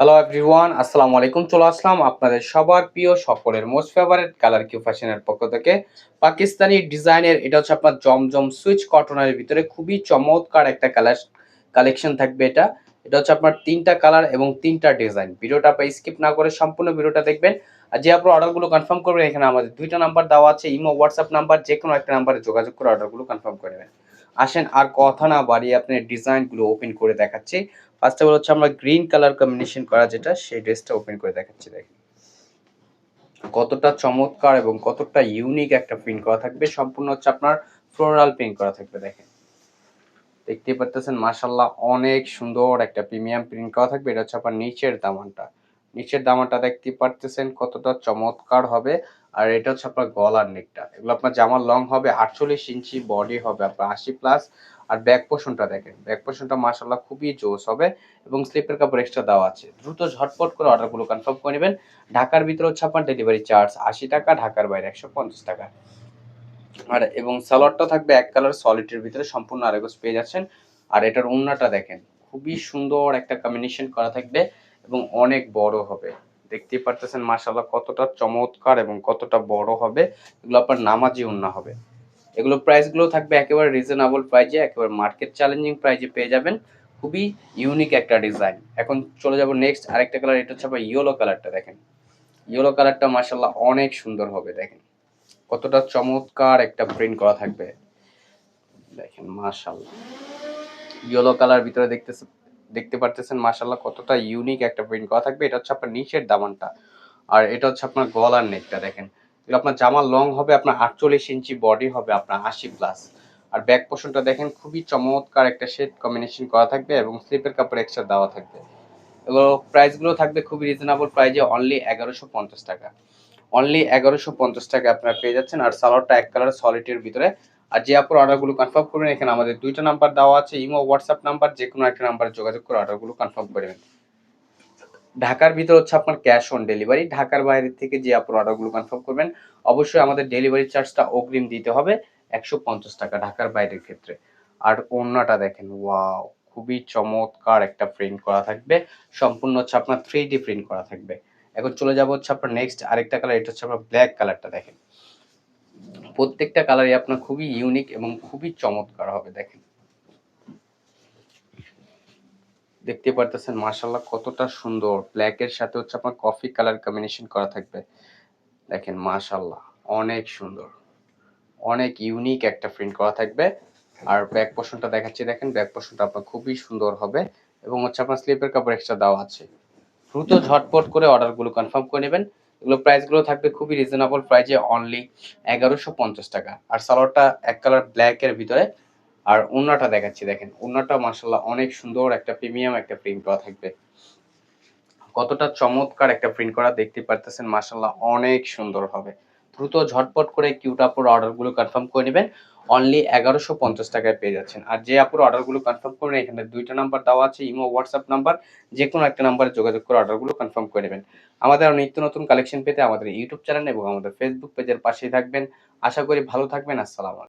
Hello everyone, আসসালামু আলাইকুম। চলে আসলাম আপনাদের সবার প্রিয় সকলের মোস্ট ফেভারিট কালার কিউ ফ্যাশনের পক্ষ থেকে পাকিস্তানি ডিজাইনের। এটা হচ্ছে আপনার জমজম সুইচ কটনের ভিতরে খুবই চমৎকার একটা কালেকশন থাকবে। এটা হচ্ছে আপনার তিনটা কালার এবং তিনটা ডিজাইন। ভিডিওটা আপনার স্কিপ না করে সম্পূর্ণ ভিডিওটা দেখবেন। আর যে আপনার অর্ডারগুলো কনফার্ম করবেন, এখানে আমাদের দুইটা নাম্বার দেওয়া আছে, ইমো হোয়াটসঅ্যাপ নাম্বার, যে কোনো একটা নাম্বারে যোগাযোগ করে অর্ডারগুলো কনফার্ম করে নেবেন। আসেন আর কথা না বাড়িয়ে আপনি ডিজাইনগুলো ওপেন করে দেখাচ্ছি। ফার্স্ট অফ অল হচ্ছে আমরা গ্রিন কালার কম্বিনেশন করা যেটা, সেই ড্রেসটা ওপেন করে দেখাচ্ছি। দেখেন কতটা চমৎকার এবং কতটা ইউনিক একটা প্রিন্ট করা থাকবে। সম্পূর্ণ হচ্ছে আপনার ফ্লোরাল প্রিন্ট করা থাকবে। দেখেন দেখতেই পারতেছেন, মাশাআল্লাহ অনেক সুন্দর একটা প্রিমিয়াম প্রিন্ট করা থাকবে। এটা হচ্ছে আপনার নিচের দামানটা দেখতে পারতেছেন কতটা চমৎকার হবে। আর এটা হচ্ছে আপনার গলার নেকটা। এগুলো আপনার জামার লং হবে 48 ইঞ্চি, বডি হবে আপনার 80 প্লাস। আর ব্যাক পোর্শনটা দেখেন, ব্যাক পোর্শনটা মাশাআল্লাহ খুবই জোস হবে এবং স্লিপের কাপড় এক্সট্রা দেওয়া আছে। দ্রুত ঝটপট করে অর্ডারগুলো কনফার্ম করে নেবেন। ঢাকার ভিতরে হচ্ছে আপনার ডেলিভারি চার্জ 80 টাকা, ঢাকার বাইরে 150 টাকা। আর এবং সালোয়ারটা থাকবে এক কালার সলিডের ভিতরে, সম্পূর্ণ আড়াই পেয়ে যাচ্ছেন। আর এটার ওড়নাটা দেখেন খুবই সুন্দর একটা কম্বিনেশন করা থাকবে এবং অনেক বড় হবে। দেখতেই পারতেছেন মাশাআল্লাহ কতটা চমৎকার এবং কতটা বড় হবে। এগুলো আপনার নামাজি ওড়না হবে। এগুলো প্রাইসগুলো থাকবে একেবারে রিজনেবল প্রাইজে, একেবারে মার্কেট চ্যালেঞ্জিং প্রাইজে পেয়ে যাবেন। খুবই ইউনিক একটা ডিজাইন। এখন চলে যাব নেক্সট আরেকটা কালার। এটা হচ্ছে আপনার ইয়েলো কালারটা। দেখেন ইয়েলো কালারটা মাশাআল্লাহ অনেক সুন্দর হবে। দেখেন কতটা চমৎকার একটা প্রিন্ট করা থাকবে। দেখেন মাশাআল্লাহ ইয়েলো কালার ভিতরে দেখতে পারতেছেন মাশাআল্লাহ কতটা ইউনিক একটা প্রিন্ট করা থাকবে। এটা হচ্ছে আপনার নিচের দামানটা, আর এটা হচ্ছে আপনার গলার নেকটা। দেখেন এগুলো আপনার জামার লং হবে আপনার 48 ইঞ্চি, বডি হবে আপনার 80 প্লাস। আর ব্যাক পোর্শনটা দেখেন খুবই চমৎকার একটা শেড কম্বিনেশন করা থাকবে এবং স্লিপের কাপড় এক্সট্রা দেওয়া থাকবে। এগুলো প্রাইসগুলো থাকবে খুবই রিজনেবল প্রাইজে, অনলি 1150 টাকা। অনলি 1150 টাকা আপনারা পেয়ে যাচ্ছেন। আর সালোয়ারটা এক কালার সলিডের ভিতরে। আর যে আপনার অর্ডারগুলো কনফার্ম করবেন, এখানে আমাদের দুইটা নাম্বার দেওয়া আছে, ইমো হোয়াটসঅ্যাপ নাম্বার, যে কোনো একটা নাম্বারে যোগাযোগ করে অর্ডারগুলো কনফার্ম করবেন। ঢাকার ভিতর হচ্ছে আপনার ক্যাশ অন ডেলিভারি। ঢাকার বাইরে থেকে যে আপনার অর্ডারগুলো কনফার্ম করবেন, অবশ্যই আমাদের ডেলিভারি চার্জটা অগ্রিম দিতে হবে 150 টাকা ঢাকার বাইরের ক্ষেত্রে। আর ওড়নাটা দেখেন, ওয়াও খুবই চমৎকার একটা প্রিন্ট করা থাকবে। সম্পূর্ণ হচ্ছে আপনার 3D প্রিন্ট করা থাকবে। এখন চলে যাব হচ্ছে আপনার নেক্সট আরেকটা কালার। এটা হচ্ছে আপনার ব্ল্যাক কালারটা। দেখেন প্রত্যেকটা কালারই আপনার খুবই ইউনিক এবং খুবই চমৎকার হবে। দেখেন দেখতে পারতেছেন মাশাআল্লাহ কতটা সুন্দর। ব্ল্যাক এর সাথে হচ্ছে আপনার কফি কালার কম্বিনেশন করা থাকবে। দেখেন মাশাআল্লাহ অনেক সুন্দর, অনেক ইউনিক একটা প্রিন্ট করা থাকবে। আর ব্যাক পোর্শনটা দেখাচ্ছি। দেখেন ব্যাক পোর্শনটা আপনার খুবই সুন্দর হবে এবং হচ্ছে আপনার স্লিপের কাপড় এক্সট্রা দেওয়া আছে। দ্রুত ঝটপট করে অর্ডারগুলো কনফার্ম করে নেবেন। এগুলো প্রাইসগুলো থাকবে খুবই রিজনেবল প্রাইজে, অনলি 1150 টাকা। আর সালোয়ারটা এক কালার ব্ল্যাক এর ভিতরে। আর ওড়নাটা দেখাচ্ছি। দেখেন ওড়নাটা মাশাআল্লাহ অনেক সুন্দর একটা প্রিমিয়াম একটা প্রিন্ট করা থাকবে। কতটা চমৎকার একটা প্রিন্ট করা দেখতে পারতেছেন মাশাআল্লাহ অনেক সুন্দর হবে। দ্রুত ঝটপট করে কিউট আপুর অর্ডারগুলো কনফার্ম করে নেবেন। অনলি 1150 টাকায় পেয়ে যাচ্ছেন। আর যে আপুর অর্ডারগুলো কনফার্ম করবেন, এখানে দুইটা নাম্বার দেওয়া আছে, ইমো হোয়াটসঅ্যাপ নাম্বার, যে কোনো একটা নাম্বারে যোগাযোগ করে অর্ডারগুলো কনফার্ম করে নেবেন। আমাদের নিত্য নতুন কালেকশন পেতে আমাদের ইউটিউব চ্যানেল এবং আমাদের ফেসবুক পেজের পাশেই থাকবেন। আশা করি ভালো থাকবেন। আসসালামু আলাইকুম।